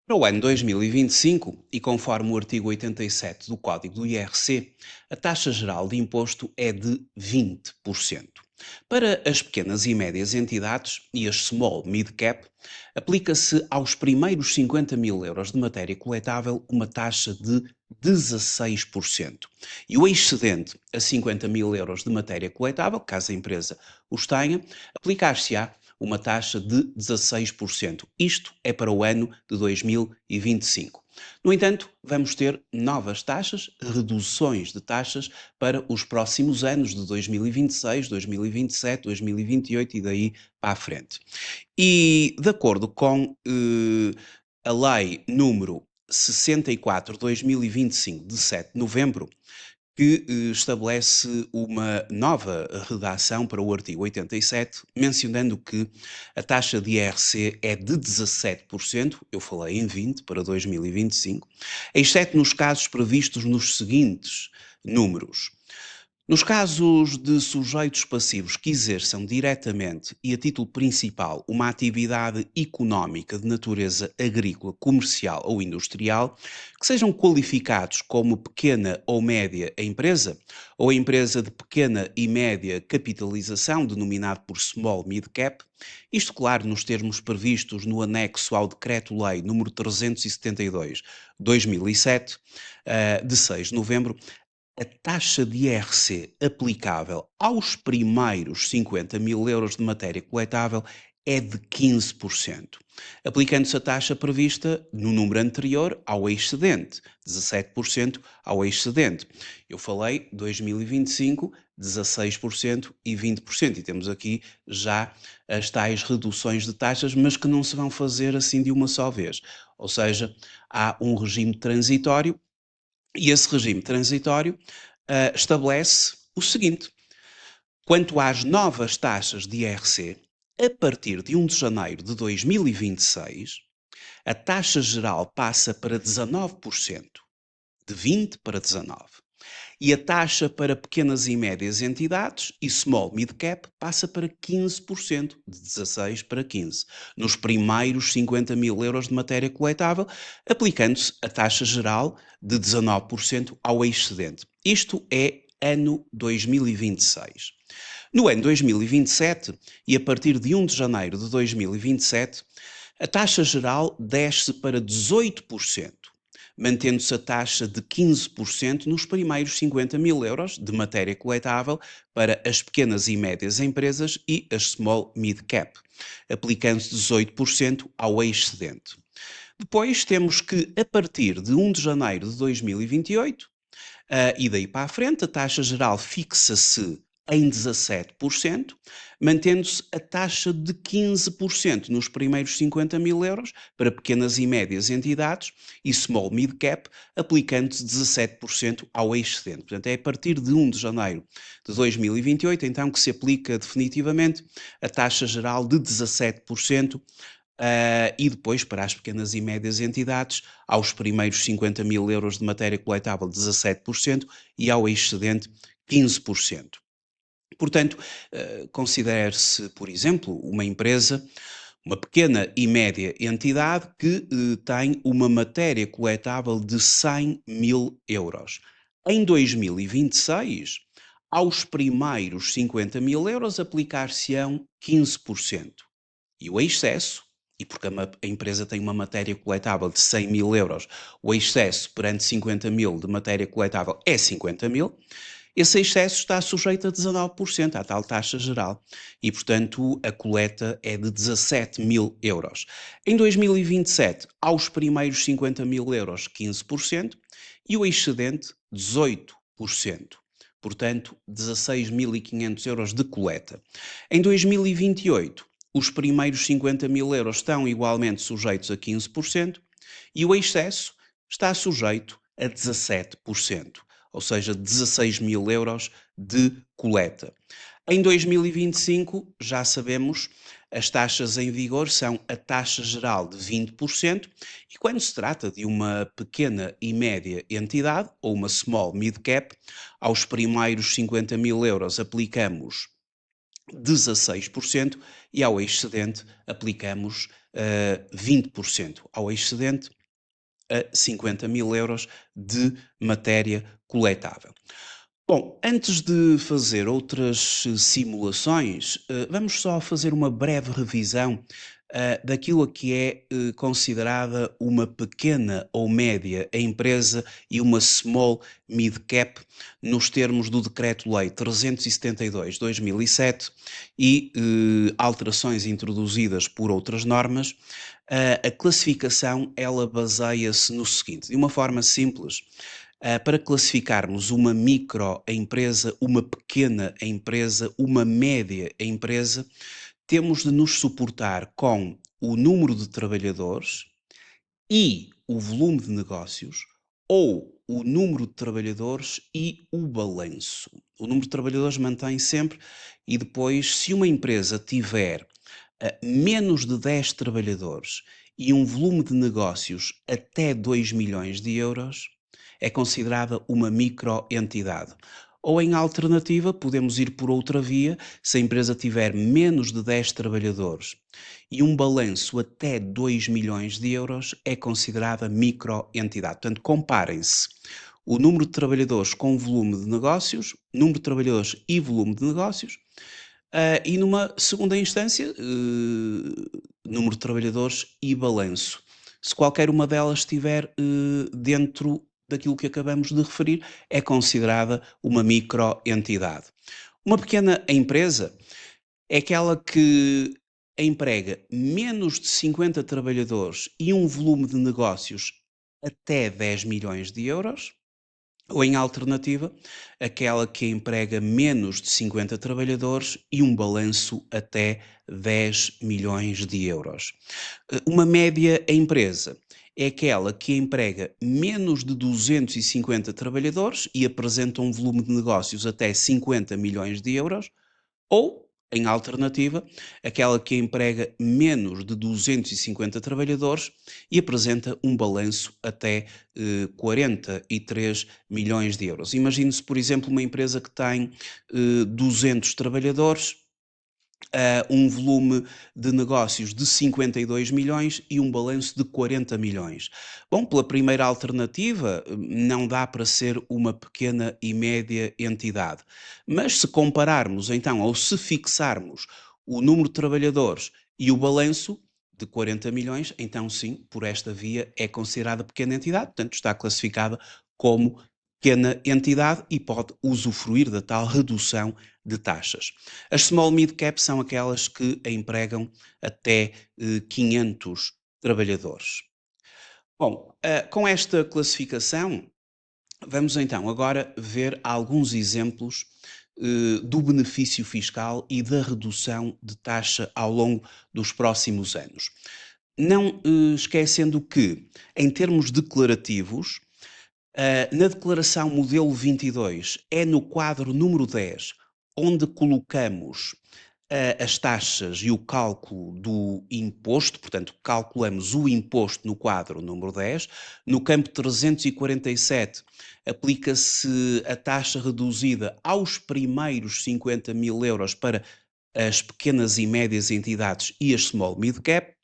Para o ano 2025, e conforme o artigo 87 do Código do IRC, a taxa geral de imposto é de 20%. Para as pequenas e médias entidades e as small mid-cap, aplica-se aos primeiros 50 mil euros de matéria coletável uma taxa de 16%. E o excedente a 50 mil euros de matéria coletável, caso a empresa os tenha, aplicar-se-á uma taxa de 16%. Isto é para o ano de 2025. No entanto, vamos ter novas taxas, reduções de taxas para os próximos anos de 2026, 2027, 2028 e daí para a frente. E de acordo com a lei número 64/2025 de 7 de novembro, que estabelece uma nova redação para o artigo 87, mencionando que a taxa de IRC é de 17%, eu falei em 20% para 2025, exceto nos casos previstos nos seguintes números. Nos casos de sujeitos passivos que exerçam diretamente e a título principal uma atividade económica de natureza agrícola, comercial ou industrial, que sejam qualificados como pequena ou média empresa, ou empresa de pequena e média capitalização, denominado por Small Mid Cap, isto, claro, nos termos previstos no anexo ao Decreto-Lei número 372/2007, de 6 de novembro, a taxa de IRC aplicável aos primeiros 50 mil euros de matéria coletável é de 15%, aplicando-se a taxa prevista no número anterior ao excedente, 17% ao excedente. Eu falei 2025, 16% e 20%, e temos aqui já as tais reduções de taxas, mas que não se vão fazer assim de uma só vez. Ou seja, há um regime transitório e esse regime transitório estabelece o seguinte: quanto às novas taxas de IRC, a partir de 1 de janeiro de 2026, a taxa geral passa para 19%, de 20 para 19. E a taxa para pequenas e médias entidades e small mid cap passa para 15%, de 16 para 15, nos primeiros 50 mil euros de matéria coletável, aplicando-se a taxa geral de 19% ao excedente. Isto é ano 2026. No ano 2027, e a partir de 1 de janeiro de 2027, a taxa geral desce para 18%, mantendo-se a taxa de 15% nos primeiros 50 mil euros de matéria coletável para as pequenas e médias empresas e as small mid cap, aplicando-se 18% ao excedente. Depois temos que, a partir de 1 de janeiro de 2028, e daí para a frente, a taxa geral fixa-se em 17%, mantendo-se a taxa de 15% nos primeiros 50 mil euros para pequenas e médias entidades e small mid cap, aplicando-se 17% ao excedente. Portanto, é a partir de 1 de janeiro de 2028, então, que se aplica definitivamente a taxa geral de 17%. E depois, para as pequenas e médias entidades, aos primeiros 50 mil euros de matéria coletável, 17%, e ao excedente, 15%. Portanto, considere-se, por exemplo, uma empresa, uma pequena e média entidade que tem uma matéria coletável de 100 mil euros. Em 2026, aos primeiros 50 mil euros, aplicar-se-ão 15%. E o excesso, e porque a empresa tem uma matéria coletável de 100 mil euros, o excesso perante 50 mil de matéria coletável é 50 mil, esse excesso está sujeito a 19%, à tal taxa geral, e portanto a coleta é de 17 mil euros. Em 2027, aos primeiros 50 mil euros, 15%, e o excedente, 18%. Portanto, 16.500 euros de coleta. Em 2028, os primeiros 50 mil euros estão igualmente sujeitos a 15% e o excesso está sujeito a 17%, ou seja, 16 mil euros de coleta. Em 2025, já sabemos, as taxas em vigor são a taxa geral de 20% e quando se trata de uma pequena e média entidade, ou uma small mid cap, aos primeiros 50 mil euros aplicamos 16% e ao excedente aplicamos 20%. Ao excedente, a 50.000 € de matéria coletável. Bom, antes de fazer outras simulações, vamos só fazer uma breve revisão daquilo a que é considerada uma pequena ou média empresa e uma small mid cap nos termos do Decreto-Lei 372/2007 e alterações introduzidas por outras normas. A classificação ela baseia-se no seguinte, de uma forma simples. Para classificarmos uma microempresa, uma pequena empresa, uma média empresa, temos de nos suportar com o número de trabalhadores e o volume de negócios, ou o número de trabalhadores e o balanço. O número de trabalhadores mantém sempre, e depois, se uma empresa tiver menos de 10 trabalhadores e um volume de negócios até 2 milhões de euros, é considerada uma microentidade. Ou, em alternativa, podemos ir por outra via: se a empresa tiver menos de 10 trabalhadores e um balanço até 2 milhões de euros, é considerada microentidade. Portanto, comparem-se o número de trabalhadores com o volume de negócios, número de trabalhadores e volume de negócios, e numa segunda instância, número de trabalhadores e balanço. Se qualquer uma delas estiver dentro daquilo que acabamos de referir, é considerada uma microentidade. Uma pequena empresa é aquela que emprega menos de 50 trabalhadores e um volume de negócios até 10 milhões de euros. Ou, em alternativa, aquela que emprega menos de 50 trabalhadores e um balanço até 10 milhões de euros. Uma média empresa é aquela que emprega menos de 250 trabalhadores e apresenta um volume de negócios até 50 milhões de euros. Ou, em alternativa, aquela que emprega menos de 250 trabalhadores e apresenta um balanço até 43 milhões de euros. Imagine-se, por exemplo, uma empresa que tem 200 trabalhadores, um volume de negócios de 52 milhões e um balanço de 40 milhões. Bom, pela primeira alternativa, não dá para ser uma pequena e média entidade. Mas se compararmos então, ou se fixarmos o número de trabalhadores e o balanço de 40 milhões, então sim, por esta via é considerada pequena entidade, portanto está classificada como pequena entidade e pode usufruir da tal redução de taxas. As small mid cap são aquelas que empregam até 500 trabalhadores. Bom, com esta classificação, vamos então agora ver alguns exemplos do benefício fiscal e da redução de taxa ao longo dos próximos anos. Não esquecendo que, em termos declarativos, na declaração modelo 22, é no quadro número 10 onde colocamos as taxas e o cálculo do imposto, portanto, calculamos o imposto no quadro número 10. No campo 347, aplica-se a taxa reduzida aos primeiros 50.000 € para as pequenas e médias entidades e as small mid cap.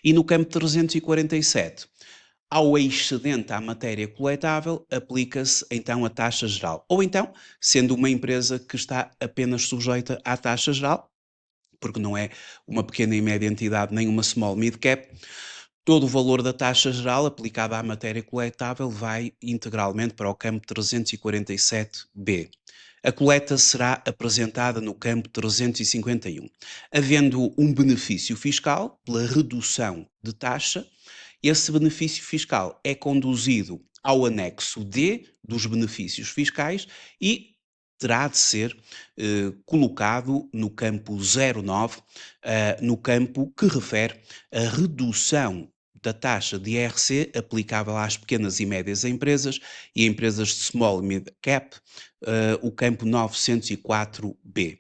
E no campo 347, ao excedente à matéria coletável, aplica-se então a taxa geral. Ou então, sendo uma empresa que está apenas sujeita à taxa geral, porque não é uma pequena e média entidade nem uma small mid cap, todo o valor da taxa geral aplicada à matéria coletável vai integralmente para o campo 347B. A coleta será apresentada no campo 351. Havendo um benefício fiscal pela redução de taxa, esse benefício fiscal é conduzido ao anexo D dos benefícios fiscais e terá de ser colocado no campo 09, no campo que refere a redução da taxa de IRC aplicável às pequenas e médias empresas e empresas de small e mid cap, o campo 904B.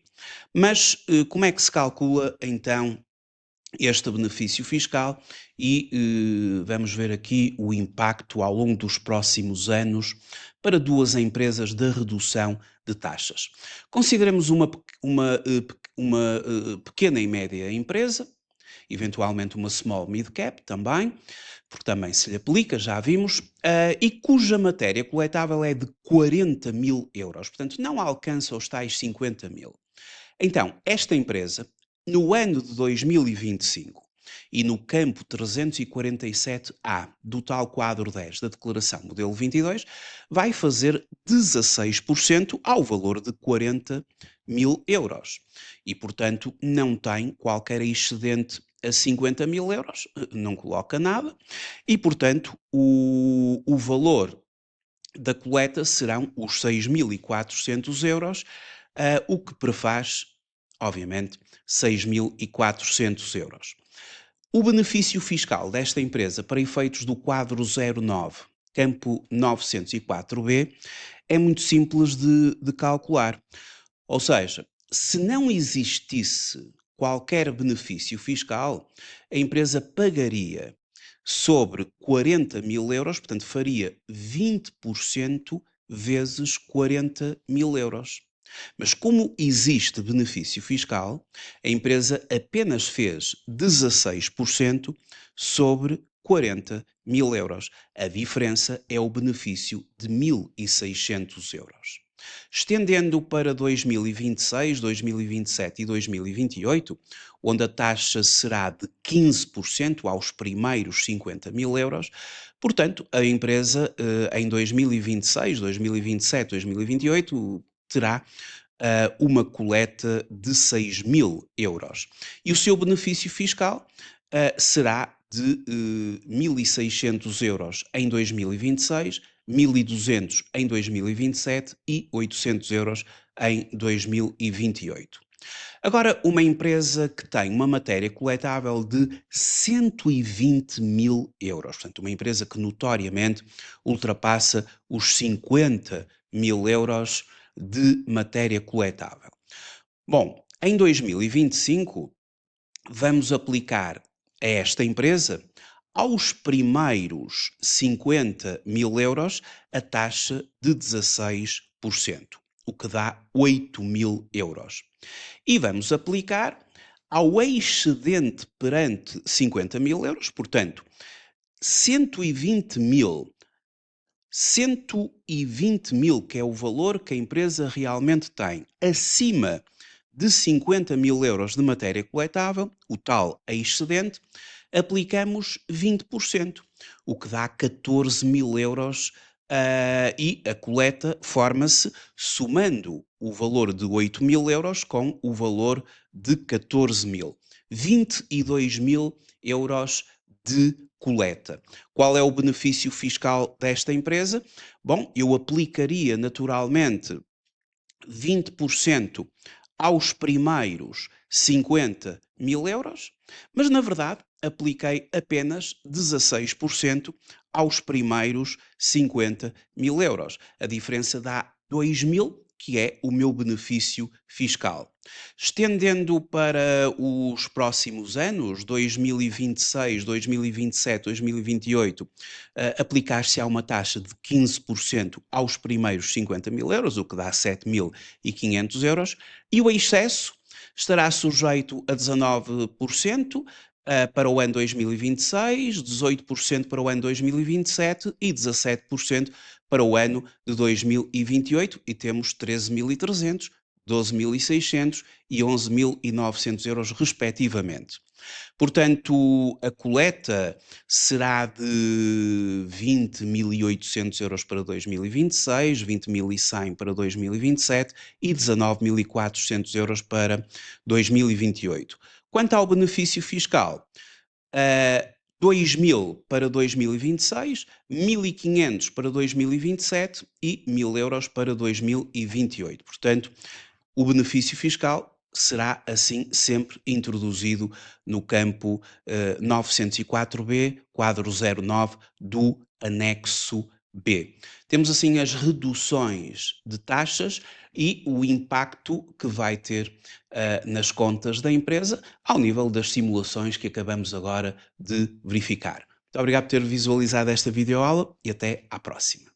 Mas como é que se calcula então este benefício fiscal? E vamos ver aqui o impacto ao longo dos próximos anos para duas empresas da redução de taxas. Consideremos uma pequena e média empresa eventualmente uma small mid cap também, porque também se lhe aplica, já vimos, e cuja matéria coletável é de 40 mil euros, portanto não alcança os tais 50 mil. Então, esta empresa, no ano de 2025 e no campo 347A do tal quadro 10 da Declaração Modelo 22, vai fazer 16% ao valor de 40 mil euros. E, portanto, não tem qualquer excedente a 50 mil euros, não coloca nada, e, portanto, o valor da coleta serão os 6.400 euros, o que prefaz, obviamente, 6.400 euros. O benefício fiscal desta empresa para efeitos do quadro 09, campo 904B, é muito simples de calcular. Ou seja, se não existisse qualquer benefício fiscal, a empresa pagaria sobre 40 mil euros, portanto, faria 20% vezes 40 mil euros. Mas como existe benefício fiscal, a empresa apenas fez 16% sobre 40 mil euros. A diferença é o benefício de 1.600 euros. Estendendo para 2026, 2027 e 2028, onde a taxa será de 15% aos primeiros 50 mil euros, portanto, a empresa em 2026, 2027, 2028 terá uma coleta de 6 mil euros. E o seu benefício fiscal será de 1.600 euros em 2026, 1.200 em 2027 e 800 euros em 2028. Agora, uma empresa que tem uma matéria coletável de 120 mil euros, portanto, uma empresa que notoriamente ultrapassa os 50 mil euros de matéria coletável. Bom, em 2025, vamos aplicar a esta empresa, aos primeiros 50 mil euros, a taxa de 16%, o que dá 8 mil euros. E vamos aplicar ao excedente perante 50 mil euros, portanto, 120 mil 120 mil, que é o valor que a empresa realmente tem, acima de 50 mil euros de matéria coletável, o tal excedente, aplicamos 20%, o que dá 14 mil euros, e a coleta forma-se somando o valor de 8 mil euros com o valor de 14 mil. 22 mil euros de coleta. Qual é o benefício fiscal desta empresa? Bom, eu aplicaria naturalmente 20% aos primeiros 50 mil euros, mas na verdade apliquei apenas 16% aos primeiros 50 mil euros. A diferença dá 2 mil, que é o meu benefício fiscal. Estendendo para os próximos anos, 2026, 2027, 2028, aplicar-se a uma taxa de 15% aos primeiros 50 mil euros, o que dá 7.500 euros, e o excesso estará sujeito a 19%, para o ano 2026, 18% para o ano 2027 e 17% para o ano de 2028, e temos 13.300, 12.600 e 11.900 euros, respectivamente. Portanto, a coleta será de 20.800 euros para 2026, 20.100 para 2027 e 19.400 euros para 2028. Quanto ao benefício fiscal, 2.000 para 2026, 1.500 para 2027 e 1.000 euros para 2028. Portanto, o benefício fiscal será assim sempre introduzido no campo 904B, quadro 09 do anexo B. Temos assim as reduções de taxas e o impacto que vai ter nas contas da empresa ao nível das simulações que acabamos agora de verificar. Muito obrigado por ter visualizado esta videoaula e até à próxima.